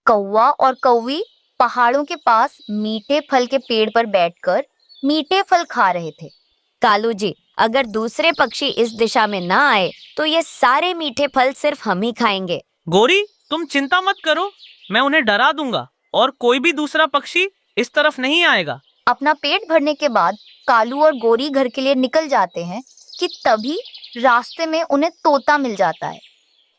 कौवा और कौवी पहाड़ों के पास मीठे फल के पेड़ पर बैठकर मीठे फल खा रहे थे। कालू जी, अगर दूसरे पक्षी इस दिशा में ना आए तो ये सारे मीठे फल सिर्फ हम ही खाएंगे। गोरी, तुम चिंता मत करो, मैं उन्हें डरा दूंगा और कोई भी दूसरा पक्षी इस तरफ नहीं आएगा। अपना पेट भरने के बाद कालू और गोरी घर के लिए निकल जाते हैं कि तभी रास्ते में उन्हें तोता मिल जाता है।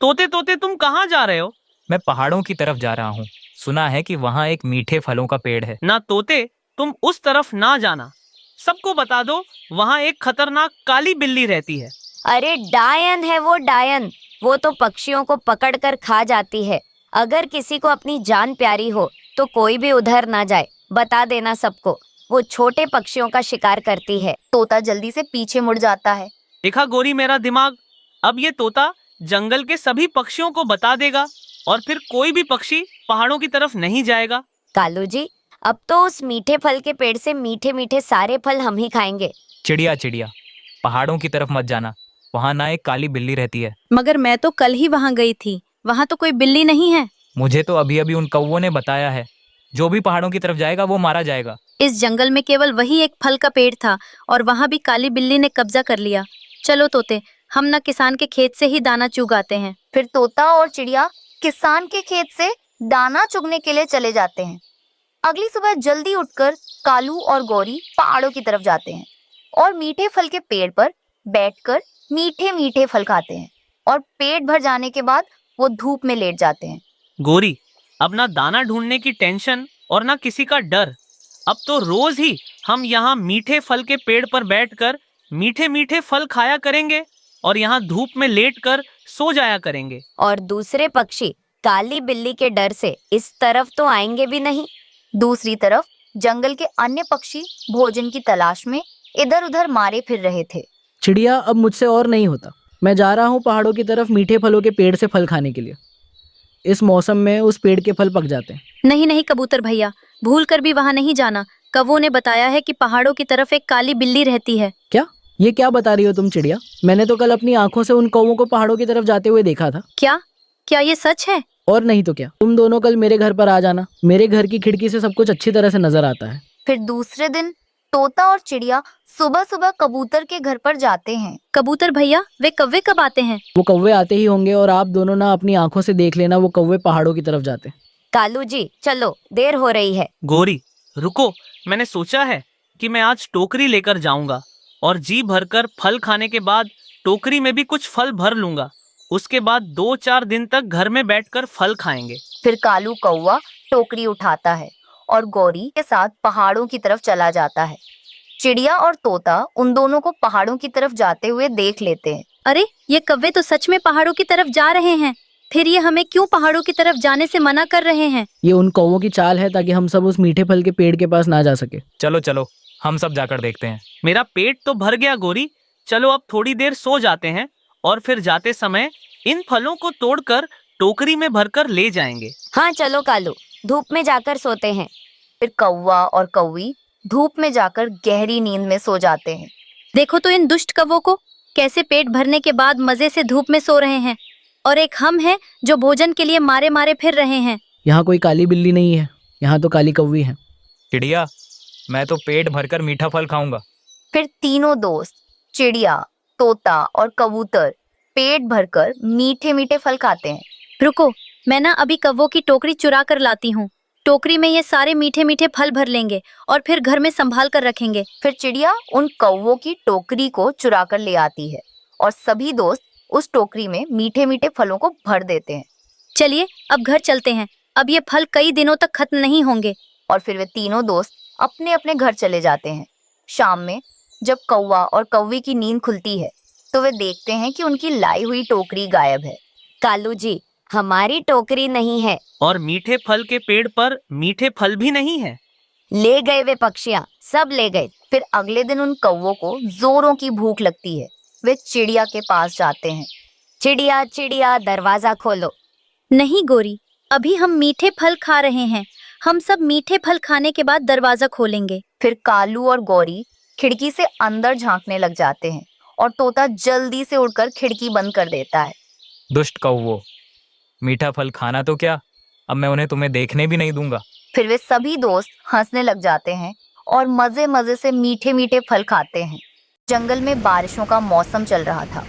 तोते तोते तुम कहाँ जा रहे हो? मैं पहाड़ों की तरफ जा रहा हूँ। सुना है कि वहाँ एक मीठे फलों का पेड़ है। ना तोते, तुम उस तरफ ना जाना। सबको बता दो, वहाँ एक खतरनाक काली बिल्ली रहती है। अरे डायन है वो, डायन। वो तो पक्षियों को पकड़कर खा जाती है। अगर किसी को अपनी जान प्यारी हो तो कोई भी उधर ना जाए, बता देना सबको। वो छोटे पक्षियों का शिकार करती है। तोता जल्दी से पीछे मुड़ जाता है। देखा गोरी मेरा दिमाग, अब ये तोता जंगल के सभी पक्षियों को बता देगा और फिर कोई भी पक्षी पहाड़ों की तरफ नहीं जाएगा। कालू जी, अब तो उस मीठे फल के पेड़ से मीठे मीठे सारे फल हम ही खाएंगे। चिड़िया चिड़िया, पहाड़ों की तरफ मत जाना, वहाँ ना एक काली बिल्ली रहती है। मगर मैं तो कल ही वहाँ गई थी, वहाँ तो कोई बिल्ली नहीं है। मुझे तो अभी अभी उन कौवों ने बताया है, जो भी पहाड़ों की तरफ जाएगा वो मारा जाएगा। इस जंगल में केवल वही एक फल का पेड़ था और वहाँ भी काली बिल्ली ने कब्जा कर लिया। चलो तोते, हम ना किसान के खेत से ही दाना चुगाते हैं। फिर तोता और चिड़िया किसान के खेत से दाना चुगने के लिए चले जाते हैं। अगली सुबह जल्दी उठकर कालू और गौरी पहाड़ों की तरफ जाते हैं और मीठे फल के पेड़ पर बैठकर मीठे मीठे फल खाते हैं और पेट भर जाने के बाद वो धूप में लेट जाते हैं। गोरी, अब ना दाना ढूंढने की टेंशन और ना किसी का डर। अब तो रोज ही हम यहाँ मीठे फल के पेड़ पर बैठकर मीठे मीठे फल खाया करेंगे और यहाँ धूप में लेटकर सो जाया करेंगे। और दूसरे पक्षी काली बिल्ली के डर से इस तरफ तो आएंगे भी नहीं। दूसरी तरफ जंगल के अन्य पक्षी भोजन की तलाश में इधर उधर मारे फिर रहे थे। चिड़िया, अब मुझसे और नहीं होता। मैं जा रहा हूँ पहाड़ों की तरफ मीठे फलों के पेड़ से फल खाने के लिए। इस मौसम में उस पेड़ के फल पक जाते हैं। नहीं नहीं कबूतर भैया, भूल कर भी वहाँ नहीं जाना। कौवों ने बताया है कि पहाड़ों की तरफ एक काली बिल्ली रहती है। क्या? ये क्या बता रही हो तुम चिड़िया? मैंने तो कल अपनी आंखों से उन कौवों को पहाड़ों की तरफ जाते हुए देखा था। क्या ये सच है? और नहीं तो क्या। तुम दोनों कल मेरे घर पर आ जाना, मेरे घर की खिड़की से सब कुछ अच्छी तरह से नजर आता है। फिर दूसरे दिन तोता और चिड़िया सुबह सुबह कबूतर के घर पर जाते हैं। कबूतर भैया, वे कौवे कब आते हैं? वो कौवे आते ही होंगे और आप दोनों ना अपनी आंखों से देख लेना, वो कौवे पहाड़ों की तरफ जाते हैं। कालू जी, चलो, देर हो रही है। गोरी, रुको, मैंने सोचा है कि मैं आज टोकरी लेकर जाऊंगा और जी भरकर फल खाने के बाद टोकरी में भी कुछ फल भर लूंगा। उसके बाद 2-4 दिन तक घर में बैठकर फल खाएंगे। फिर कालू कौवा टोकरी उठाता है और गौरी के साथ पहाड़ों की तरफ चला जाता है। चिड़िया और तोता उन दोनों को पहाड़ों की तरफ जाते हुए देख लेते हैं। अरे, ये कौवे तो सच में पहाड़ों की तरफ जा रहे हैं। फिर ये हमें क्यों पहाड़ों की तरफ जाने से मना कर रहे हैं? ये उन कौवों की चाल है ताकि हम सब उस मीठे फल के पेड़ के पास ना जा सके। चलो चलो, हम सब जाकर देखते हैं। मेरा पेट तो भर गया गोरी, चलो अब थोड़ी देर सो जाते हैं और फिर जाते समय इन फलों को तोड़कर टोकरी में भरकर ले जाएंगे। हाँ चलो कालू, धूप में जाकर सोते हैं। फिर कौवा और कौवी धूप में जाकर गहरी नींद में सो जाते हैं। देखो तो इन दुष्ट कौवों को, कैसे पेट भरने के बाद मजे से धूप में सो रहे हैं। और एक हम हैं जो भोजन के लिए मारे मारे फिर रहे हैं। यहाँ कोई काली बिल्ली नहीं है, यहाँ तो काली कौवी है। चिड़िया, मैं तो पेट भरकर मीठा फल खाऊंगा। फिर तीनों दोस्त चिड़िया, तोता और कबूतर पेट भरकर मीठे मीठे फल खाते हैं। रुको, मैं ना अभी कौवों की टोकरी चुरा कर लाती हूँ। टोकरी में ये सारे मीठे मीठे फल भर लेंगे और फिर घर में संभाल कर रखेंगे। फिर चिड़िया उन कौवों की टोकरी को चुरा कर ले आती है और सभी दोस्त उस टोकरी में मीठे मीठे फलों को भर देते हैं। चलिए अब घर चलते हैं, अब ये फल कई दिनों तक खत्म नहीं होंगे। और फिर वे तीनों दोस्त अपने अपने घर चले जाते हैं। शाम में जब कौवा और कौवी की नींद खुलती है तो वे देखते हैं कि उनकी लाई हुई टोकरी गायब है। कालू जी, हमारी टोकरी नहीं है और मीठे फल के पेड़ पर मीठे फल भी नहीं है। ले गए वे पक्षियाँ, सब ले गए। फिर अगले दिन उन कौवों को जोरों की भूख लगती है। वे चिड़िया के पास जाते हैं। चिड़िया चिड़िया, दरवाजा खोलो। नहीं गोरी, अभी हम मीठे फल खा रहे हैं। हम सब मीठे फल खाने के बाद दरवाजा खोलेंगे। फिर कालू और गौरी खिड़की से अंदर झांकने लग जाते हैं और तोता जल्दी से उड़कर खिड़की बंद कर देता है। दुष्ट कौवो, मीठा फल खाना तो क्या, अब मैं उन्हें तुम्हें देखने भी नहीं दूंगा। फिर वे सभी दोस्त हंसने लग जाते हैं और मजे मजे से मीठे मीठे फल खाते हैं। जंगल में बारिशों का मौसम चल रहा था।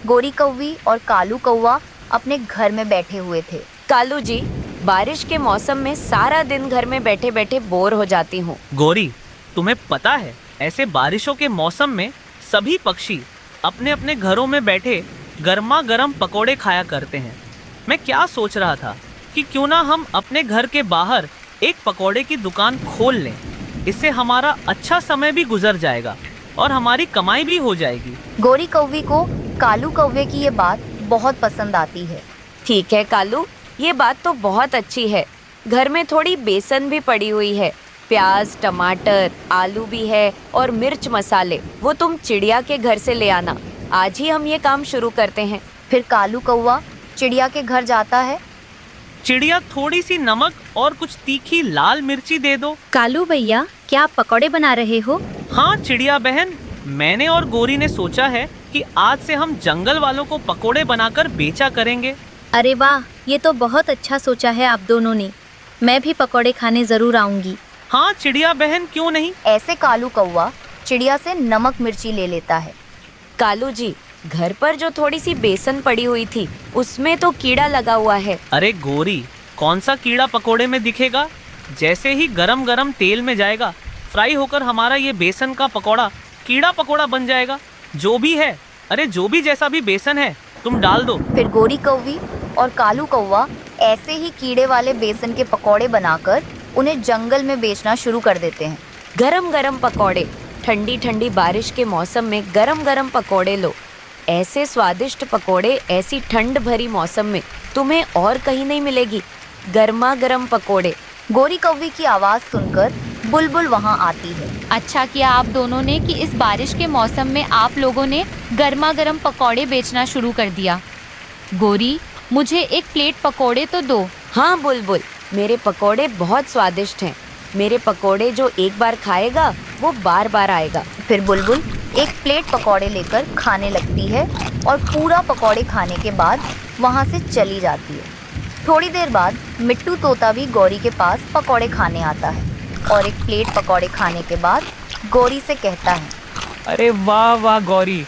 गोरी कौवी और कालू कौवा अपने घर में बैठे हुए थे। कालू जी, बारिश के मौसम में सारा दिन घर में बैठे बैठे बोर हो जाती हूँ। गोरी, तुम्हें पता है ऐसे बारिशों के मौसम में सभी पक्षी अपने अपने घरों में बैठे गर्मा गर्म पकोड़े खाया करते हैं। मैं क्या सोच रहा था कि क्यों ना हम अपने घर के बाहर एक पकोड़े की दुकान खोल लें। इससे हमारा अच्छा समय भी गुजर जाएगा और हमारी कमाई भी हो जाएगी। गोरी कौवी को कालू कौवे की ये बात बहुत पसंद आती है। ठीक है कालू, ये बात तो बहुत अच्छी है। घर में थोड़ी बेसन भी पड़ी हुई है, प्याज, टमाटर, आलू भी है और मिर्च मसाले। वो तुम चिड़िया के घर से ले आना। आज ही हम ये काम शुरू करते हैं। फिर कालू कौवा चिड़िया के घर जाता है। चिड़िया, थोड़ी सी नमक और कुछ तीखी लाल मिर्ची दे दो। कालू भैया, क्या आप पकौड़े बना रहे हो? हाँ चिड़िया बहन, मैंने और गोरी ने सोचा है कि आज से हम जंगल वालों को पकोड़े बनाकर बेचा करेंगे। अरे वाह, ये तो बहुत अच्छा सोचा है आप दोनों ने। मैं भी पकौड़े खाने जरूर आऊंगी। हाँ चिड़िया बहन, क्यों नहीं। ऐसे कालू कौवा चिड़िया से नमक मिर्ची ले लेता है। कालू जी, घर पर जो थोड़ी सी बेसन पड़ी हुई थी उसमें तो कीड़ा लगा हुआ है। अरे गोरी, कौन सा कीड़ा पकोड़े में दिखेगा। जैसे ही गरम गरम तेल में जाएगा, फ्राई होकर हमारा ये बेसन का पकोड़ा कीड़ा पकोड़ा बन जाएगा। जो भी है, अरे जो भी जैसा भी बेसन है तुम डाल दो। फिर गोरी कौवी और कालू कौवा ऐसे ही कीड़े वाले बेसन के पकोड़े बनाकर उन्हें जंगल में बेचना शुरू कर देते हैं। गरम गरम पकौड़े, ठंडी ठंडी बारिश के मौसम में गरम गरम पकौड़े लो। ऐसे स्वादिष्ट पकोड़े ऐसी ठंड भरी मौसम में तुम्हें और कहीं नहीं मिलेगी। गर्मा गर्म पकोड़े। गोरी कौवी की आवाज़ सुनकर बुलबुल वहाँ आती है। अच्छा किया आप दोनों ने कि इस बारिश के मौसम में आप लोगों ने गर्मा गर्म पकौड़े बेचना शुरू कर दिया। गोरी, मुझे एक प्लेट पकौड़े तो दो। हाँ बुलबुल, मेरे पकोड़े बहुत स्वादिष्ट हैं। मेरे पकोड़े जो एक बार खाएगा वो बार बार आएगा। फिर बुलबुल एक प्लेट पकौड़े लेकर खाने लगती है और पूरा पकौड़े खाने के बाद वहाँ से चली जाती है। थोड़ी देर बाद मिट्टू तोता भी गौरी के पास पकौड़े खाने आता है और एक प्लेट पकौड़े खाने के बाद गौरी से कहता है, अरे वाह वाह गौरी,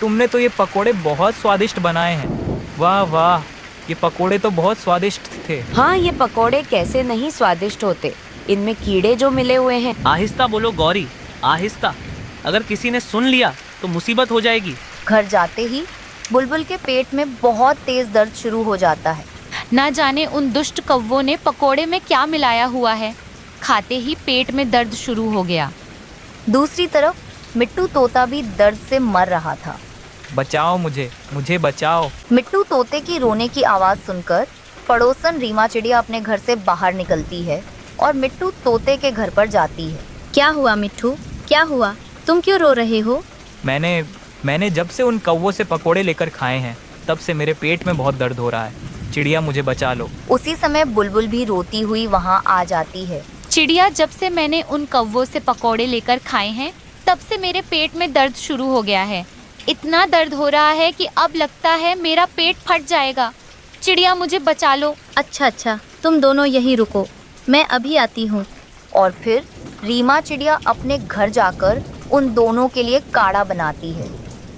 तुमने तो ये पकोड़े बहुत स्वादिष्ट बनाए हैं। वाह वाह, ये पकोड़े तो बहुत स्वादिष्ट थे। हाँ, ये पकोड़े कैसे नहीं स्वादिष्ट होते। इनमें कीड़े जो मिले हुए हैं। आहिस्ता बोलो गौरी, आहिस्ता। अगर किसी ने सुन लिया तो मुसीबत हो जाएगी। घर जाते ही बुलबुल के पेट में बहुत तेज दर्द शुरू हो जाता है। ना जाने उन दुष्ट कौवों ने पकोड़े में क्या मिलाया हुआ है। खाते ही पेट में दर्द शुरू हो गया। दूसरी तरफ मिट्टू तोता भी दर्द से मर रहा था। बचाओ मुझे, मुझे बचाओ। मिट्टू तोते की रोने की आवाज़ सुनकर पड़ोसन रीमा चिड़िया अपने घर से बाहर निकलती है और मिट्टू तोते के घर पर जाती है। क्या हुआ मिट्टू, क्या हुआ? तुम क्यों रो रहे हो? मैंने जब से उन कौवों से पकोड़े लेकर खाए हैं तब से मेरे पेट में बहुत दर्द हो रहा है। चिड़िया, मुझे बचा लो। उसी समय बुलबुल भी रोती हुई वहाँ आ जाती है। चिड़िया, जब से मैंने उन कौवों से पकोड़े लेकर खाए हैं तब से मेरे पेट में दर्द शुरू हो गया है। इतना दर्द हो रहा है कि अब लगता है मेरा पेट फट जाएगा। चिड़िया, मुझे बचा लो। अच्छा, तुम दोनों यहीं रुको, मैं अभी आती हूँ। और फिर रीमा चिड़िया अपने घर जाकर उन दोनों के लिए काढ़ा बनाती है।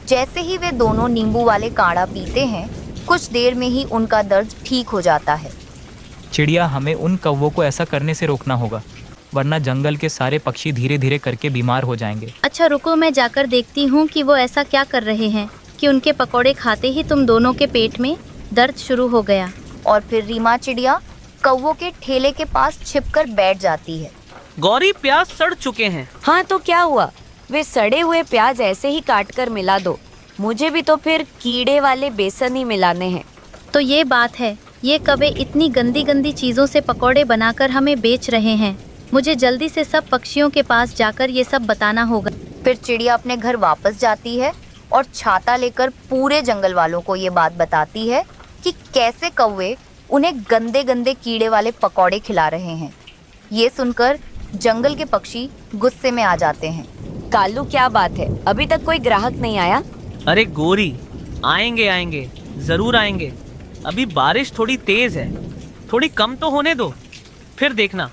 जैसे ही वे दोनों नींबू वाले काढ़ा पीते हैं, कुछ देर में ही उनका दर्द ठीक हो जाता है। चिड़िया, हमें उन कौवों को ऐसा करने से रोकना होगा, वरना जंगल के सारे पक्षी धीरे धीरे करके बीमार हो जाएंगे। अच्छा रुको, मैं जाकर देखती हूँ कि वो ऐसा क्या कर रहे हैं कि उनके पकौड़े खाते ही तुम दोनों के पेट में दर्द शुरू हो गया। और फिर रीमा चिड़िया कौवों के ठेले के पास छिपकर बैठ जाती है। गौरी, प्याज सड़ चुके हैं। हाँ तो क्या हुआ, वे सड़े हुए प्याज ऐसे ही काट कर मिला दो। मुझे भी तो फिर कीड़े वाले बेसन ही मिलाने हैं। तो ये बात है, ये कौवे इतनी गंदी गंदी चीज़ों से पकौड़े बनाकर हमें बेच रहे हैं। मुझे जल्दी से सब पक्षियों के पास जाकर ये सब बताना होगा। फिर चिड़िया अपने घर वापस जाती है और छाता लेकर पूरे जंगल वालों को ये बात बताती है कि कैसे कौवे उन्हें गंदे गंदे कीड़े वाले पकौड़े खिला रहे हैं। ये सुनकर जंगल के पक्षी गुस्से में आ जाते हैं। कालू, क्या बात है, अभी तक कोई ग्राहक नहीं आया? अरे गोरी, आएंगे, जरूर आएंगे। अभी बारिश थोड़ी तेज है, थोड़ी कम तो होने दो, फिर देखना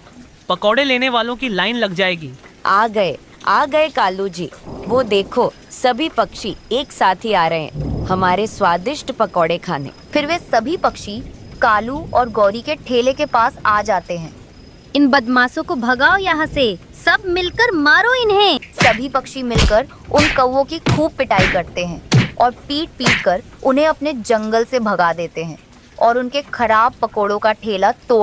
पकौड़े लेने वालों की लाइन लग जाएगी। आ गए कालू जी। वो देखो, सभी पक्षी एक साथ ही आ रहे हैं हमारे स्वादिष्ट पकौड़े खाने। फिर वे सभी पक्षी कालू और गौरी के ठेले के पास आ जाते हैं। इन बदमाशों को भगाओ यहाँ से, सब मिलकर मारो इन्हें। सभी पक्षी मिलकर उन कौवों की खूब पिटाई करते हैं और पीट पीट कर उन्हें अपने जंगल से भगा देते हैं और उनके खराब पकौड़ों का ठेला तोड़